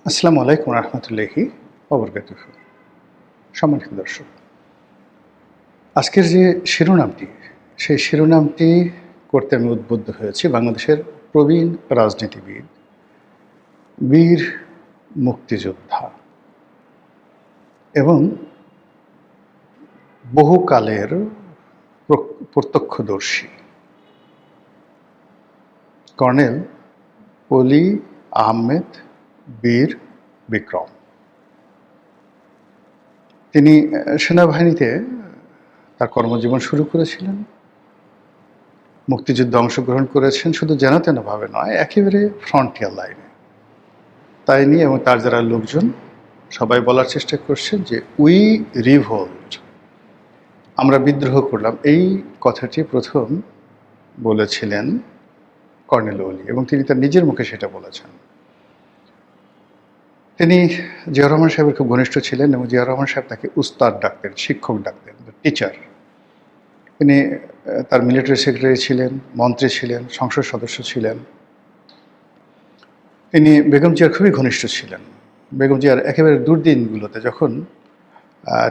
আসসালামু আলাইকুম রহমতুল্লাহি ওবরকাতুহ। সম্মানিত দর্শক, আজকের যে শিরোনামটি, সেই শিরোনামটি করতে আমি উদ্বুদ্ধ হয়েছি বাংলাদেশের প্রবীণ রাজনীতিবিদ, বীর মুক্তিযোদ্ধা এবং বহুকালের প্রত্যক্ষদর্শী কর্নেল অলি আহমেদ বীর বিক্রম। তিনি সেনাবাহিনীতে তার কর্মজীবন শুরু করেছিলেন, মুক্তিযুদ্ধে অংশগ্রহণ করেছেন, শুধু যেন তেনভাবে নয়, একেবারে ফ্রন্টিয়ার লাইনে। তাই নিয়ে এবং তার যারা লোকজন সবাই বলার চেষ্টা করছেন যে উই রিভোল্ট, আমরা বিদ্রোহ করলাম। এই কথাটি প্রথম বলেছিলেন কর্নেল অলি এবং তিনি তার নিজের মুখে সেটা বলেছেন। তিনি জিয়াউর রহমান সাহেবের খুব ঘনিষ্ঠ ছিলেন এবং জিয়াউর রহমান সাহেব তাকে উস্তাদ ডাকতেন, শিক্ষক ডাকতেন, টিচার। তিনি তার মিলিটারি সেক্রেটারি ছিলেন, মন্ত্রী ছিলেন, সংসদ সদস্য ছিলেন। তিনি বেগম জিয়ার খুবই ঘনিষ্ঠ ছিলেন। বেগম জিয়ার একেবারে দুর্দিনগুলোতে যখন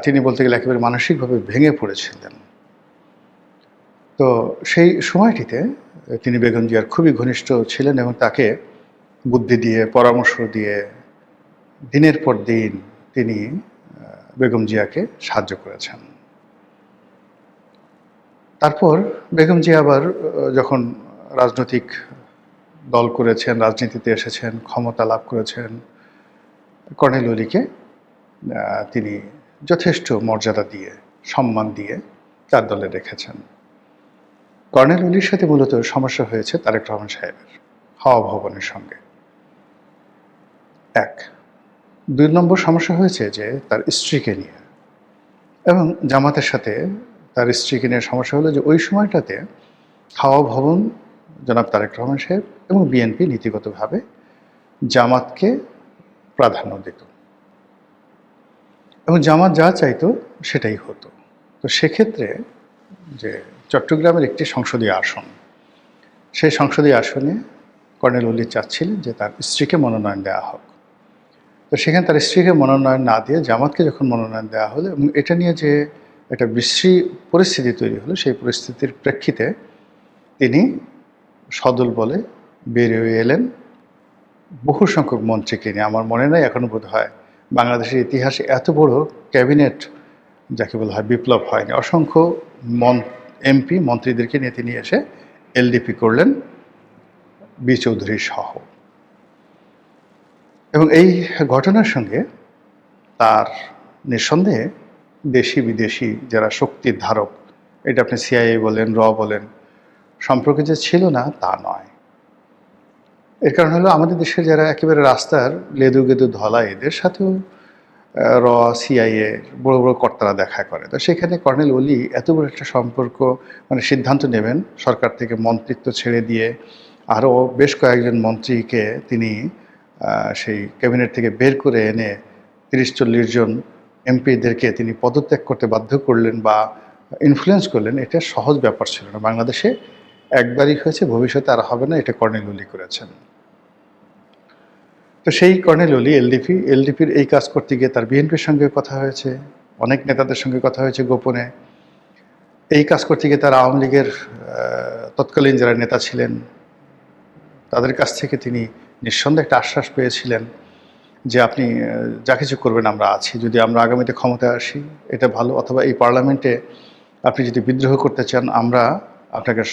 তিনি বলতে গেলে একেবারে মানসিকভাবে ভেঙে পড়েছিলেন, তো সেই সময়টিতে তিনি বেগম জিয়ার খুবই ঘনিষ্ঠ ছিলেন এবং তাকে বুদ্ধি দিয়ে, পরামর্শ দিয়ে দিনের পর দিন তিনি বেগম জিয়াকে সাহায্য করেছেন। তারপর বেগম জিয়া আবার যখন রাজনৈতিক দল করেছেন, রাজনীতিতে এসেছেন, ক্ষমতা লাভ করেছেন, কর্নেল অলিকে তিনি যথেষ্ট মর্যাদা দিয়ে, সম্মান দিয়ে তার দলে রেখেছেন। কর্নেল অলির সাথে মূলত সমস্যা হয়েছে তারেক রহমান সাহেবের হাওয়া ভবনের সঙ্গে। এক, ২ নম্বর সমস্যা হয়েছে যে তার স্ত্রীকে নিয়ে, এবং জামাতের সাথে তার স্ত্রীকে নিয়ে সমস্যা হলো যে ওই সময়টাতে হাওয়া ভবন জনাব তারেক রহমান সাহেব এবং বিএনপি নীতিগতভাবে জামাতকে প্রাধান্য দিত এবং জামাত যা চাইতো সেটাই হতো। তো সেক্ষেত্রে যে চট্টগ্রামের একটি সংসদীয় আসন, সেই সংসদীয় আসনে কর্নেল অলি চাচ্ছিলেন যে তার স্ত্রীকে মনোনয়ন দেওয়া হোক। তো সেখানে তার স্ত্রীকে মনোনয়ন না দিয়ে জামাতকে যখন মনোনয়ন দেওয়া হলো এবং এটা নিয়ে যে একটা বিশ্রী পরিস্থিতি তৈরি হলো, সেই পরিস্থিতির প্রেক্ষিতে তিনি সদল বলে বেরিয়ে এলেন বহু সংখ্যক মন্ত্রীকে নিয়ে। আমার মনে নেই, এখনও বোধ হয় বাংলাদেশের ইতিহাসে এত বড় ক্যাবিনেট যাকে বলা হয় বিপ্লব হয়নি। অসংখ্য এমপি মন্ত্রীদেরকে নিয়ে তিনি এসে এলডিপি করলেন, বি চৌধুরী সহ। এবং এই ঘটনার সঙ্গে তার নিঃসন্দেহে দেশি বিদেশি যারা শক্তির ধারক, এটা আপনি সিআইএ বলেন, বলেন, সম্পর্কে যে ছিল না তা নয়। এর কারণ হলো আমাদের দেশের যারা একেবারে রাস্তার লেদু গেদু ধলা, এদের সাথেও সিআইএ বড় বড় কর্তারা দেখা করে। তো সেখানে কর্নেল অলি এত বড় একটা সম্পর্ক, মানে সিদ্ধান্ত নেবেন সরকার থেকে মন্ত্রিত্ব ছেড়ে দিয়ে আরও বেশ কয়েকজন মন্ত্রীকে তিনি সেই ক্যাবিনেট থেকে বের করে এনে ৩০-৪০ জন এমপিদেরকে তিনি পদত্যাগ করতে বাধ্য করলেন বা ইনফ্লুয়েন্স করলেন। এটা সহজ ব্যাপার ছিল না। বাংলাদেশে একবারই হয়েছে, ভবিষ্যতে আর হবে না। এটা কর্নেল অলি করেছেন। তো সেই কর্নেল অলি এলডিপির এই কাজ করতে গিয়ে তার বিএনপির সঙ্গে কথা হয়েছে, অনেক নেতাদের সঙ্গে কথা হয়েছে গোপনে। এই কাজ করতে গিয়ে তার আওয়ামী লীগের তৎকালীন যারা নেতা ছিলেন তাদের কাছ থেকে তিনি নিঃসন্দেহে একটা আশ্বাস পেয়েছিলেন যে আপনি যা কিছু করবেন আমরা আছি, যদি আমরা আগামীতে ক্ষমতায় আসি এটা ভালো, অথবা এই পার্লামেন্টে আপনি যদি বিদ্রোহ করতে চান আমরা আপনাকে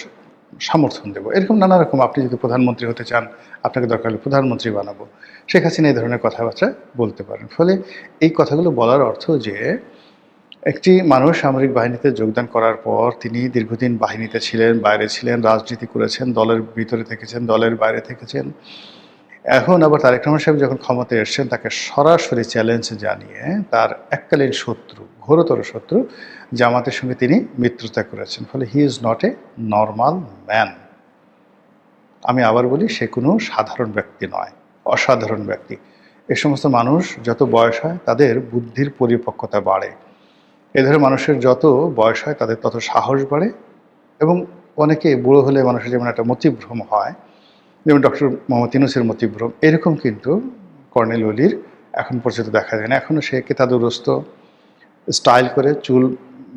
সমর্থন দেব। এরকম নানা রকম, আপনি যদি প্রধানমন্ত্রী হতে চান আপনাকে দরকার হলে প্রধানমন্ত্রী বানাবো। শেখ হাসিনা এই ধরনের কথাবার্তা বলতে পারেন। ফলে এই কথাগুলো বলার অর্থ যে একটি মানুষ সামরিক বাহিনীতে যোগদান করার পর তিনি দীর্ঘদিন বাহিনীতে ছিলেন, বাইরে ছিলেন, রাজনীতি করেছেন, দলের ভিতরে থেকেছেন, দলের বাইরে থেকেছেন। এখন আবার তারেক রহমান সাহেব যখন ক্ষমতায় এসছেন তাকে সরাসরি চ্যালেঞ্জ জানিয়ে তার এককালীন শত্রু, ঘোরতর শত্রু জামাতের সঙ্গে তিনি মিত্রতা করেছেন। ফলে he is not a normal man. আমি আবার বলি, সে কোনো সাধারণ ব্যক্তি নয়, অসাধারণ ব্যক্তি। এ সমস্ত মানুষ যত বয়স হয় তাদের বুদ্ধির পরিপক্কতা বাড়ে। এ ধরনের মানুষের যত বয়স হয় তাদের তত সাহস বাড়ে এবং অনেকে বুড়ো হলে মানুষের যেমন একটা মতিভ্রম হয়, যেমন ডক্টর মোহাম্মদ ইউনূসের মতিভ্রম, এরকম কিন্তু কর্নেল ওলির এখন পর্যন্ত দেখা যায় না। এখনও সে কেতাদুরস্ত স্টাইল করে চুল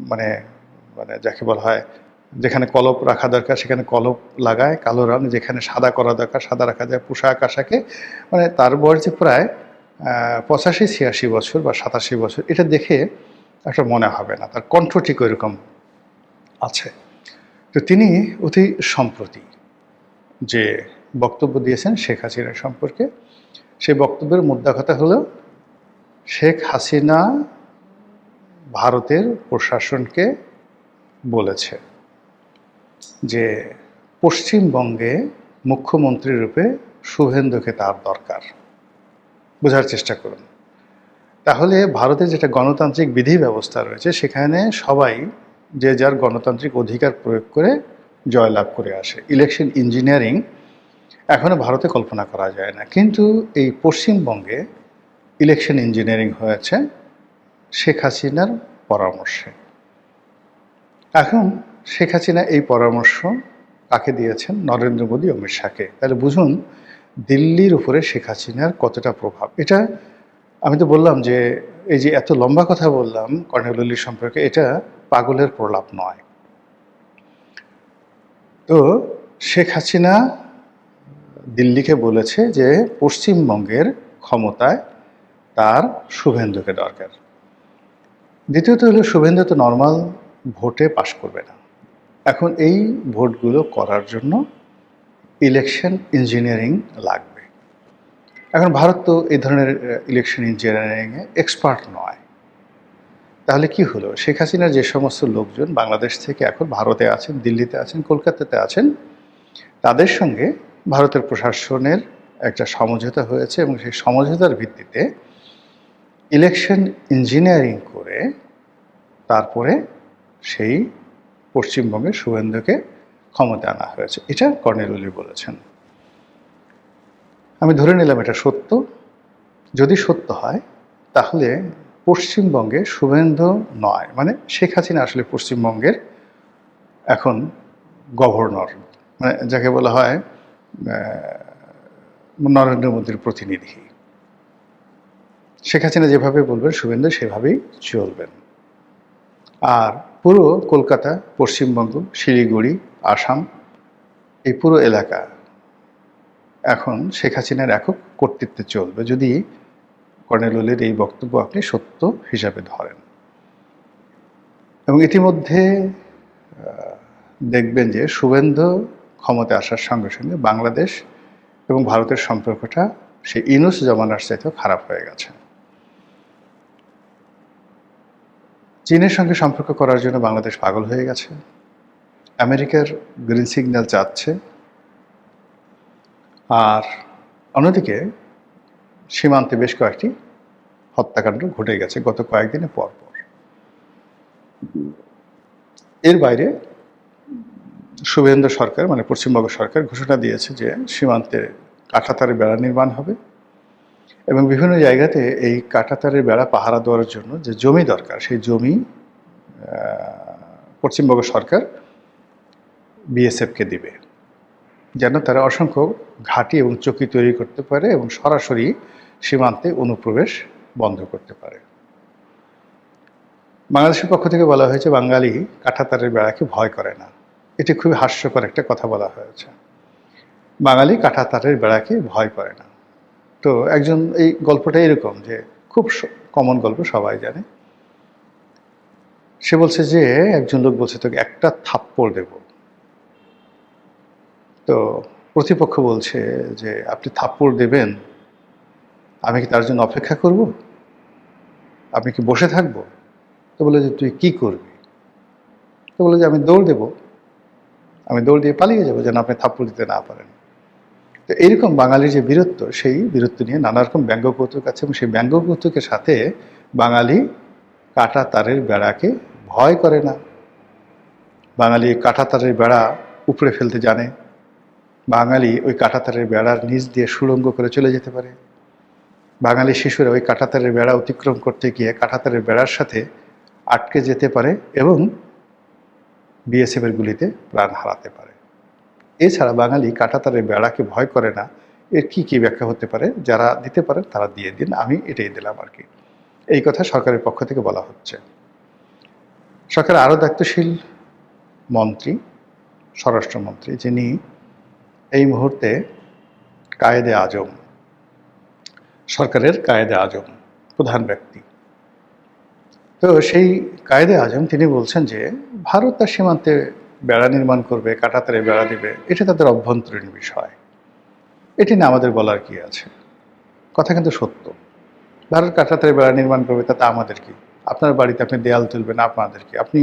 মানে মানে যাকে বলা হয়, যেখানে কলপ রাখা দরকার সেখানে কলপ লাগায় কালো রং, যেখানে সাদা করা দরকার সাদা রাখা যায়, পোশাক আশাকে মানে তার বয়স যে প্রায় 85-86 বছর বা 87 বছর, এটা দেখে একটা মনে হবে না। তার কণ্ঠ ঠিক ওইরকম আছে। তো তিনি অতি সম্প্রতি যে বক্তব্য দিয়েছেন শেখ হাসিনা সম্পর্কে, সেই বক্তব্যের মোদ্দা কথা হলো শেখ হাসিনা ভারতের প্রশাসনকে বলেছে যে পশ্চিমবঙ্গে মুখ্যমন্ত্রী রূপে শুভেন্দুকে তার দরকার। বোঝার চেষ্টা করুন। তাহলে ভারতের যেটা গণতান্ত্রিক বিধি ব্যবস্থা রয়েছে সেখানে সবাই যে যার গণতান্ত্রিক অধিকার প্রয়োগ করে জয়লাভ করে আসে। ইলেকশন ইঞ্জিনিয়ারিং এখনও ভারতে কল্পনা করা যায় না, কিন্তু এই পশ্চিমবঙ্গে ইলেকশন ইঞ্জিনিয়ারিং হয়েছে শেখ হাসিনার পরামর্শে। এখন শেখ হাসিনা এই পরামর্শ কাকে দিয়েছেন? নরেন্দ্র মোদী, অমিত শাহকে। তাহলে বুঝুন দিল্লির উপরে শেখ হাসিনার কতটা প্রভাব। এটা আমি তো বললাম যে এই যে এত লম্বা কথা বললাম কর্নেল ওলি সম্পর্কে, এটা পাগলের প্রলাপ নয়। তো শেখ হাসিনা দিল্লিকে বলেছে যে পশ্চিমবঙ্গের ক্ষমতায় তার শুভেন্দুকে দরকার। দ্বিতীয়ত হলো শুভেন্দু তো নর্মাল ভোটে পাশ করবে না। এখন এই ভোটগুলো করার জন্য ইলেকশন ইঞ্জিনিয়ারিং লাগবে। এখন ভারত তো এই ধরনের ইলেকশন ইঞ্জিনিয়ারিংয়ে এক্সপার্ট নয়। তাহলে কি হলো? শেখ হাসিনার যে সমস্ত লোকজন বাংলাদেশ থেকে এখন ভারতে আছেন, দিল্লিতে আছেন, কলকাতাতে আছেন, তাদের সঙ্গে ভারতের প্রশাসনের একটা সমঝোতা হয়েছে এবং সেই সমঝোতার ভিত্তিতে ইলেকশন ইঞ্জিনিয়ারিং করে তারপরে সেই পশ্চিমবঙ্গে শুভেন্দুকে ক্ষমতা আনা হয়েছে। এটা কর্নেল ওলি বলেছেন। আমি ধরে নিলাম এটা সত্য। যদি সত্য হয় তাহলে পশ্চিমবঙ্গে শুভেন্দু নয়, মানে শেখ হাসিনা আসলে পশ্চিমবঙ্গের এখন গভর্নর, মানে যাকে বলা হয় নরেন্দ্র মোদীর প্রতিনিধি। শেখ হাসিনা যেভাবে বলবেন শুভেন্দু সেভাবেই চলবেন। আর পুরো কলকাতা, পশ্চিমবঙ্গ, শিলিগুড়ি, আসাম, এই পুরো এলাকা এখন শেখ হাসিনার একক কর্তৃত্বে চলবে, যদি কর্নেল ওলির এই বক্তব্য আপনি সত্য হিসাবে ধরেন। এবং ইতিমধ্যে দেখবেন যে শুভেন্দু ক্ষমতায় আসার সঙ্গে সঙ্গে বাংলাদেশ এবং ভারতের সম্পর্কটা সেই ইউনূস জমানার চাইতেও খারাপ হয়ে গেছে। চীনের সঙ্গে সম্পর্ক করার জন্য বাংলাদেশ পাগল হয়ে গেছে। আমেরিকার গ্রিন সিগন্যাল চাচ্ছে। আর অন্যদিকে সীমান্তে বেশ কয়েকটি হত্যাকাণ্ড ঘটে গেছে গত কয়েকদিনে পর পর। এর বাইরে শুভেন্দু সরকার মানে পশ্চিমবঙ্গ সরকার ঘোষণা দিয়েছে যে সীমান্তে কাঁটাতারের বেড়া নির্মাণ হবে এবং বিভিন্ন জায়গাতে এই কাঁটাতারের বেড়া পাহারা দেওয়ার জন্য যে জমি দরকার সেই জমি পশ্চিমবঙ্গ সরকার বিএসএফকে দিবে, যেন তারা অসংখ্য ঘাঁটি এবং চৌকি তৈরি করতে পারে এবং সরাসরি সীমান্তে অনুপ্রবেশ বন্ধ করতে পারে। বাংলাদেশের পক্ষ থেকে বলা হয়েছে বাঙালি কাঁটাতারের বেড়াকে ভয় করে না। এটি খুবই হাস্যকর একটা কথা বলা হয়েছে। বাঙালি কাঁটাতারের বেড়াকে ভয় করে না। তো একজন, এই গল্পটা এরকম যে খুব কমন গল্প, সবাই জানে। সে বলছে যে একজন লোক বলছে তোকে একটা থাপ্পড় দেব। তো প্রতিপক্ষ বলছে যে আপনি থাপ্পড় দেবেন, আমি কি তার জন্য অপেক্ষা করব? আপনি কি বসে থাকবো? তো বলে যে তুই কি করবি? তো বলে যে আমি দৌড় দেব, আমি দৌড় দিয়ে পালিয়ে যাবো যেন আপনি থাপ্পড় দিতে না পারেন। তো এইরকম বাঙালির যে বীরত্ব, সেই বীরত্ব নিয়ে নানা রকম ব্যঙ্গ কৌতুক আছে এবং সেই ব্যঙ্গ কৌতুকের সাথে বাঙালি কাঁটা তারের বেড়াকে ভয় করে না। বাঙালি কাঁটা তারের বেড়া উপড়ে ফেলতে জানে। বাঙালি ওই কাঁটাতারের বেড়ার নিচ দিয়ে সুড়ঙ্গ করে চলে যেতে পারে। বাঙালি শিশুরা ওই কাঁটাতারের বেড়া অতিক্রম করতে গিয়ে কাঁটাতারের বেড়ার সাথে আটকে যেতে পারে এবং বিএসএফের গুলিতে প্রাণ হারাতে পারে। এছাড়া বাঙালি কাঁটাতারের বেড়াকে ভয় করে না, এর কি কি ব্যাখ্যা হতে পারে, যারা দিতে পারেন তারা দিয়ে দিন, আমি এটাই দিলাম আর কি। এই কথা সরকারের পক্ষ থেকে বলা হচ্ছে। সরকারের আরও দায়িত্বশীল মন্ত্রী, স্বরাষ্ট্রমন্ত্রী, যিনি এই মুহূর্তে কায়েদে আজম, সরকারের কায়েদে আজম, প্রধান ব্যক্তি, তো সেই কায়েদে আজম তিনি বলছেন যে ভারত তার সীমান্তে বেড়া নির্মাণ করবে, কাঁটাতারে বেড়া দিবে, এটা তাদের অভ্যন্তরীণ বিষয়, এটি না আমাদের বলার কি আছে। কথা কিন্তু সত্য। ভারত কাঁটাতারে বেড়া নির্মাণ করবে, তাতে আমাদের কি? আপনার বাড়িতে আপনি দেয়াল তুলবেন, আপনাদের কি? আপনি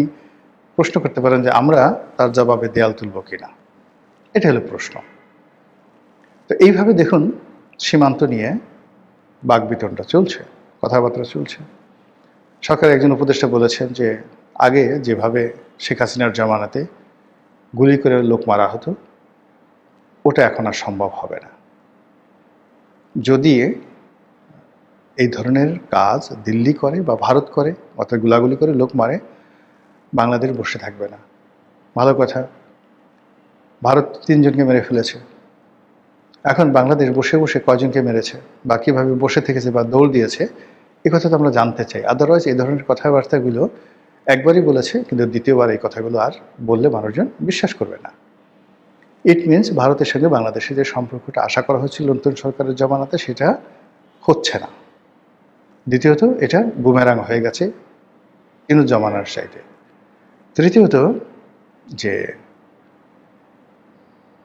প্রশ্ন করতে পারেন যে আমরা তার জবাবে দেয়াল তুলব কিনা, এটা হলো প্রশ্ন। তো এইভাবে দেখুন সীমান্ত নিয়ে বাকবিতণ্ডা চলছে, কথাবার্তা চলছে। সরকারের একজন উপদেষ্টা বলেছেন যে আগে যেভাবে শেখ হাসিনার জমানাতে গুলি করে লোক মারা হতো, ওটা এখন আর সম্ভব হবে না। যদি এই ধরনের কাজ দিল্লি করে বা ভারত করে, অর্থাৎ গুলাগুলি করে লোক মারে, বাংলাদেশ বসে থাকবে না। ভালো কথা, ভারত 3 জনকে মেরে ফেলেছে, এখন বাংলাদেশ বসে বসে কয়জনকে মেরেছে বা কীভাবে বসে থেকেছে বা দৌড় দিয়েছে, এ কথা তো আমরা জানতে চাই। আদারওয়াইজ এই ধরনের কথাবার্তাগুলো একবারই বলেছে, কিন্তু দ্বিতীয়বার এই কথাগুলো আর বললে মানুষজন বিশ্বাস করবে না। ইট মিনস ভারতের সঙ্গে বাংলাদেশের যে সম্পর্কটা আশা করা হচ্ছিল নতুন সরকারের জমানাতে, সেটা হচ্ছে না। দ্বিতীয়ত, এটা বুমেরাং হয়ে গেছে ইনু জমানার সাইডে। তৃতীয়ত, যে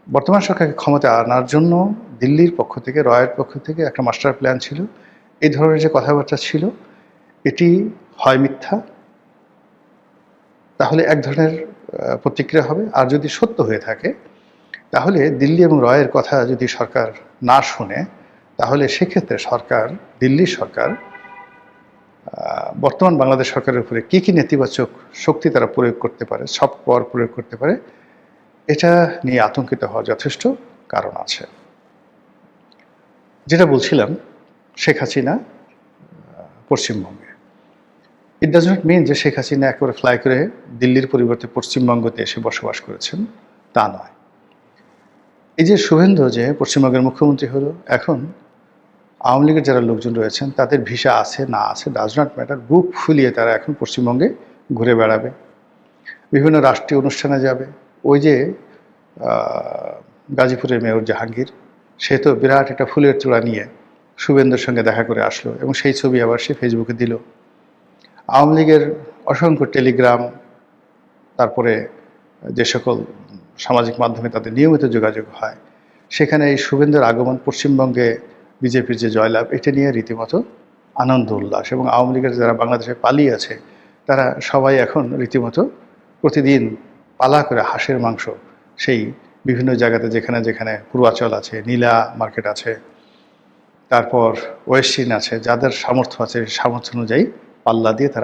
বর্তমান সরকারকে ক্ষমতা আনার জন্য দিল্লির পক্ষ থেকে, রয়ের পক্ষ থেকে একটা মাস্টার প্ল্যান ছিল। এই ধরনের যে কথাবার্তা ছিল, এটি হয় মিথ্যা, তাহলে এক ধরনের প্রতিক্রিয়া হবে, আর যদি সত্য হয়ে থাকে তাহলে দিল্লি এবং রয়ের কথা যদি সরকার না শুনে, তাহলে সেক্ষেত্রে সরকার, দিল্লির সরকার বর্তমান বাংলাদেশ সরকারের উপরে কী কী নেতিবাচক শক্তি তারা প্রয়োগ করতে পারে, সফট পাওয়ার প্রয়োগ করতে পারে, এটা নিয়ে আতঙ্কিত হওয়ার যথেষ্ট কারণ আছে। যেটা বলছিলাম, শেখ হাসিনা পশ্চিমবঙ্গে, ইট ডাজ নট মিন যে শেখ হাসিনা একেবারে ফ্লাই করে দিল্লির পরিবর্তে পশ্চিমবঙ্গতে এসে বসবাস করেছেন, তা নয়। এই যে শুভেন্দু যে পশ্চিমবঙ্গের মুখ্যমন্ত্রী হলো, এখন আওয়ামী লীগের যারা লোকজন রয়েছেন তাদের ভিসা আছে না আছে ডাজ নট ম্যাটার, বুক ফুলিয়ে তারা এখন পশ্চিমবঙ্গে ঘুরে বেড়াবে, বিভিন্ন রাষ্ট্রীয় অনুষ্ঠানে যাবে। ওই যে গাজীপুরের মেয়র জাহাঙ্গীর, সে তো বিরাট একটা ফুলের চূড়া নিয়ে শুভেন্দুর সঙ্গে দেখা করে আসলো, এবং সেই ছবি আবার সে ফেসবুকে দিল। আওয়ামী লীগের অসংখ্য টেলিগ্রাম, তারপরে যে সকল সামাজিক মাধ্যমে তাদের নিয়মিত যোগাযোগ হয়, সেখানে এই শুভেন্দুর আগমন, পশ্চিমবঙ্গে বিজেপির যে জয়লাভ, এটা নিয়ে রীতিমতো আনন্দ উল্লাস। এবং আওয়ামী লীগের যারা বাংলাদেশে পালিয়ে আছে, তারা সবাই এখন রীতিমতো প্রতিদিন পালা করে হাঁসের মাংস সেই বিভিন্ন জায়গাতে, যেখানে যেখানে পূর্বাচল আছে, নীলা মার্কেট আছে, তারপর ওয়েস্টিন আছে, যাদের সামর্থ্য আছে সামর্থ্য অনুযায়ী পাল্লা দিয়ে তারা